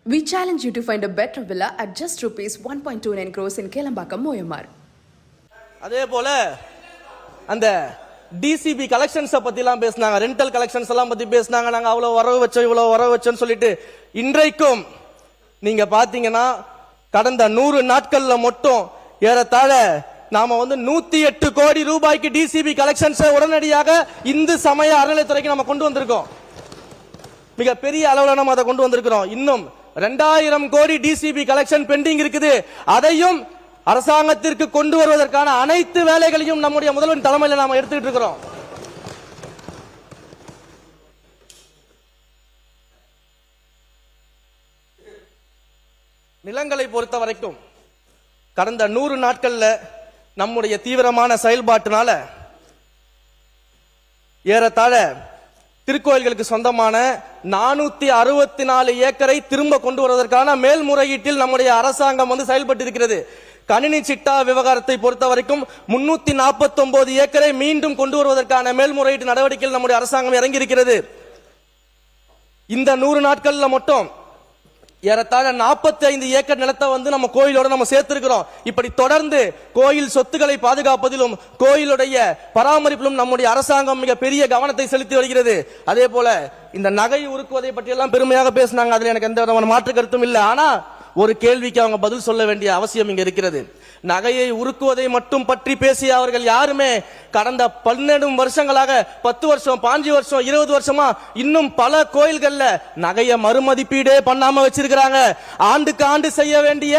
We challenge you to find a better villa at just rupees 1.29 crores in Kelambakam, Moyamar. அதே போல அந்த TCP collections பத்திலாம் பேசினாங்க, rental collections எல்லாம் பத்தி பேசினாங்க. நாங்க அவ்வளவு வரவு வச்சோம் இவ்வளவு வரவு வச்சோம்னு சொல்லிட்டு இன்றைக்கும் நீங்க பாத்தீங்கன்னா கடந்த 100 நாட்கள்ல மட்டும் ஏறத்தாழ நாம 108 கோடி ரூபாய்க்கு டிசிபி கலெக்ஷன்ஸ் உடனடியாக இந்து சமய அறநிலையத்துறைக்கு நம்ம கொண்டு வந்திருக்கோம். மிக பெரிய அளவுல நம்ம அதை கொண்டு வந்திருக்கிறோம். இன்னும் 2000 கோடி டிசிபி கலெக்ஷன் பெண்டிங் இருக்குது. அதையும் அரசாங்கத்திற்கு கொண்டு வருவதற்கான அனைத்து வேலைகளையும் நம்முடைய முதல்வரின் தலைமையில் நாம எடுத்துக்கிட்டு இருக்கிறோம். நிலங்களை பொறுத்த வரைக்கும் கடந்த 100 நாட்கள்ல நம்முடைய தீவிரமான செயல்பாட்டினால ஏறத்தாழ திருக்கோயில்களுக்கு சொந்தமான 464 ஏக்கரை திரும்ப கொண்டு வருவதற்கான மேல்முறையீட்டில் நம்முடைய அரசாங்கம் செயல்பட்டு இருக்கிறது. கணினி சிட்டா விவகாரத்தை பொறுத்த வரைக்கும் 349 ஏக்கரை மீண்டும் கொண்டு வருவதற்கான மேல்முறையீட்டு நடவடிக்கையில் நம்முடைய அரசாங்கம் இறங்கி இருக்கிறது. இந்த 100 நாட்கள்ல மட்டும் ஏறத்தாழ 45 ஏக்கர் நிலத்தை நம்ம கோயிலோட நம்ம சேர்த்திருக்கிறோம். இப்படி தொடர்ந்து கோயில் சொத்துக்களை பாதுகாப்பதிலும் கோயிலுடைய பராமரிப்பிலும் நம்முடைய அரசாங்கம் மிக பெரிய கவனத்தை செலுத்தி வருகிறது. அதே போல இந்த நகை உருக்குவதை பற்றி எல்லாம் பெருமையாக பேசினாங்க. அதுல எனக்கு எந்த விதமான மாற்று கருத்தும் இல்லை. ஆனா ஒரு கேள்விக்கு அவங்க பதில் சொல்ல வேண்டிய அவசியம் இங்க இருக்கிறது. நகையை உருக்குவதை மட்டும் பற்றி பேசிய அவர்கள் யாருமே கடந்த 12 வருஷங்களாக 10 வருஷம் 5 வருஷம் 20 வருஷமா இன்னும் பல கோயில்கள்ல நகையை மறுமதிப்பீடே பண்ணாம வச்சிருக்காங்க. ஆண்டுக்கு ஆண்டு செய்ய வேண்டிய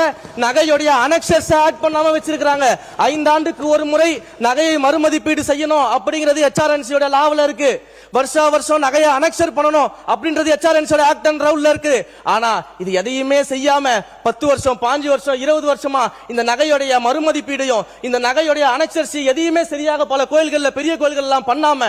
நகையுடைய அனெக்சர்ஸ் ஆட் பண்ணாம வச்சிருக்காங்க. 5 ஆண்டுக்கு ஒரு முறை நகையை மறுமதிப்பீடு செய்யணும் அப்படிங்கிறது HRNC லாவில் இருக்கு. வருஷா வருஷம் நகையை அனெக்சர் பண்ணணும் அப்படின்றது HRNC ஆக்ட் அண்ட் ரவுல்ல இருக்கு. ஆனா இது எதையுமே செய்யாம 10 வருஷம் 5 வருஷம் 20 வருஷமா இந்த நகையுடைய மறுமதிப்பீடையும் இந்த நகையுடைய அனெக்சர்ஸ் எதையுமே சரியாக பல கோயில்கள்ல பெரிய கோயில்கள் எல்லாம் பண்ணாம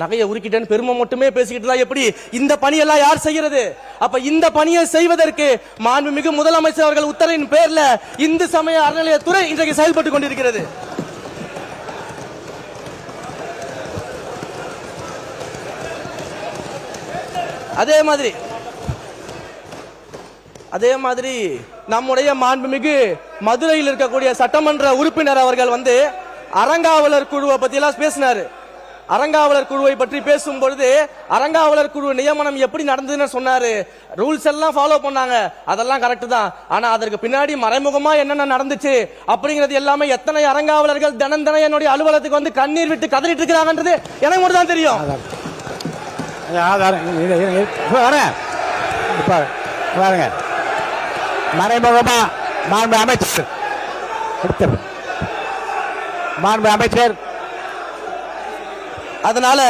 நகையை உருக்கிட்டேன்னு பெருமை மட்டுமே பேசிக்கிட்டு எப்படி இந்த பணியெல்லாம் யார் செய்யறது? அப்ப இந்த பணியை செய்வதற்கு மாண்புமிகு முதலமைச்சர் அவர்கள் உத்தரவின் பேர்ல இந்து சமய அறநிலையத்துறை இன்றைக்கு செயல்பட்டு கொண்டிருக்கிறது. அதே மாதிரி நம்முடைய மாண்புமிகு மதுரையில் இருக்கக்கூடிய சட்டமன்ற உறுப்பினர் அவர்கள் அறங்காவலர் குழுவை பத்தி எல்லாம் பேசினாரு. அறங்காவலர் குழுவை பற்றி பேசும் பொழுது அறங்காவலர் குழு நியமனம் எப்படி நடந்ததுன்னு சொன்னாரு. ரூல்ஸ் எல்லாம் ஃபாலோ பண்ணாங்க, அதெல்லாம் கரெக்ட் தான். ஆனா அதற்கு பின்னாடி மறைமுகமா என்னென்ன நடந்துச்சு அப்படிங்கிறது எல்லாமே எத்தனை அறங்காவலர்கள் தினம் தினம் என்னுடைய அலுவலகத்துக்கு கண்ணீர் விட்டு கதறிட்டு இருக்கிறாங்கன்றது எனக்கு மட்டும் தான் தெரியும். பாருங்க, மறைமுகமா மாண்பு அமைச்சர் அதனால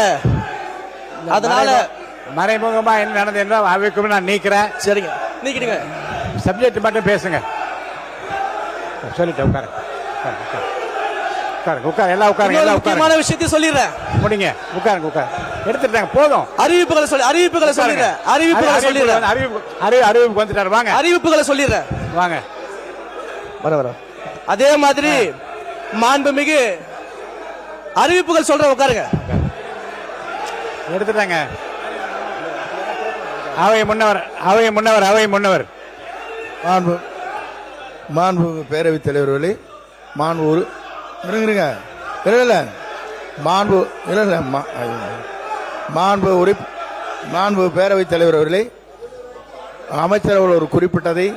மறைமுகமா என்ன நடந்தது என்றால் அவைக்கும் நான் நீக்கிறேன். சரிங்க, நீக்கிடுங்க. சப்ஜெக்ட் மட்டும் பேசுங்க. சொல்லிட்டேன், உட்காருங்க. எல்லாம் உட்காருங்க. முக்கியமான விஷயத்தை சொல்லிடுறேன், முடிங்க. உட்காருங்க. எடுத்துட்டாங்க, போதும். அறிவிப்புகளை சொல்லிடுறேன். அறிவிப்பு வந்துட்டாரு. வாங்க, அறிவிப்புகளை சொல்லிடுறேன். வாங்க, வர. அதே மாதிரி மாண்புமிகு அறிவிப்புகள் சொல்ற, உட்காருங்க. எடுத்துட்டாங்க. அவை முன்னவர் மாண்பு பேரவைத் தலைவர்களே, மாண்பு மாண்பு பேரவைத் தலைவர் அவர்களே, அமைச்சர் அவர்கள் குறிப்பிட்டதை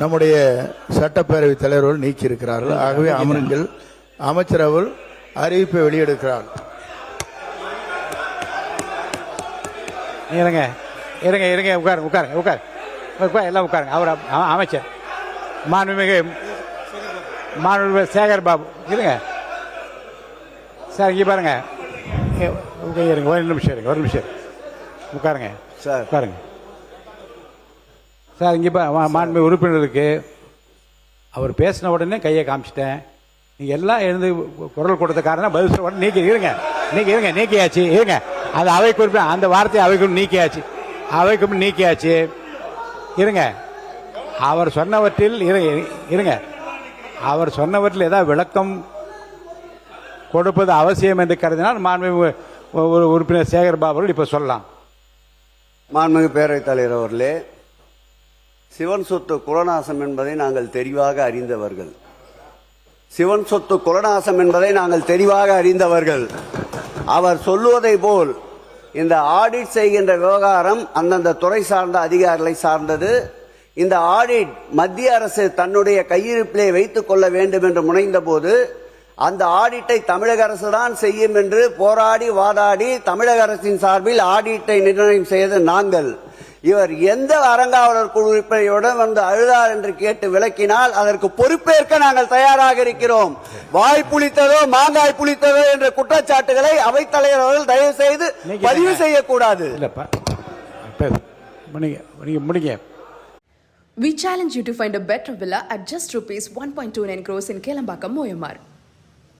நம்முடைய சட்டப்பேரவைத் தலைவர்கள் நீக்கி இருக்கிறார்கள். ஆகவே அமருங்கள். அமைச்சர் அவர்கள் அறிவிப்பை வெளியெடுக்கிறார். இருங்க. உட்காருங்க. எல்லாம் உட்காருங்க. அவர் அமைச்சர் மாண்புமிகு சேகர் பாபு, இருங்க சார். இங்க பாருங்க, ஒரு நிமிஷம் உட்காருங்க சார். உட்காருங்க சார். இங்கே மாண்புமிகு உறுப்பினருக்கு அவர் பேசின உடனே கையை காமிச்சிட்டேன். நீங்கள் எல்லாம் எழுந்து குரல் கொடுத்த காரணம் பதில் சொல்ல உடனே நீக்கியாச்சு. இருங்க, அது அவை குறிப்பிட்ட அந்த வார்த்தையை அவைக்கும் நீக்கியாச்சு. இருங்க, அவர் சொன்னவற்றில் ஏதாவது விளக்கம் கொடுப்பது அவசியம் என்று கருதினால் மாண்புமிகு உறுப்பினர் சேகர் பாபு இப்ப சொல்லலாம். மாண்புமிகு பேரவைத் தலைவர் அவர்களே, சிவன் சொத்து குலநாசம் என்பதை நாங்கள் தெளிவாக அறிந்தவர்கள். சிவன் சொத்து குலநாசம் என்பதை நாங்கள் தெளிவாக அறிந்தவர்கள். அவர் சொல்லுவதை போல் இந்த ஆடிட் செய்கின்ற விவகாரம் அந்தந்த துறை சார்ந்த அதிகாரிகளை சார்ந்தது. இந்த ஆடிட் மத்திய அரசு தன்னுடைய கையிருப்பிலே வைத்துக் கொள்ள வேண்டும் என்று முனைந்த போது அந்த ஆடிட்டை தமிழக அரசு தான் செய்யும் என்று போராடி வாதாடி தமிழக அரசின் சார்பில் ஆடிட்டை நிர்ணயம் செய்து நாங்கள். இவர் எந்த அறங்காவலர் குழு உறுப்பினருடன் வந்து அழுதார் என்று கேட்டு விளக்கினால் அதற்கு பொறுப்பேற்க நாங்கள் தயாராக இருக்கிறோம். வாய் புளித்ததோ மாங்காய் புளித்ததோ என்ற குற்றச்சாட்டுகளை அவைத்தலைவர் அவர்கள் தயவு செய்து பதிவு செய்யக்கூடாது. முடிங்க. We challenge you to find a better villa at just rupees 1.29 crores in Kelambakam, OMR.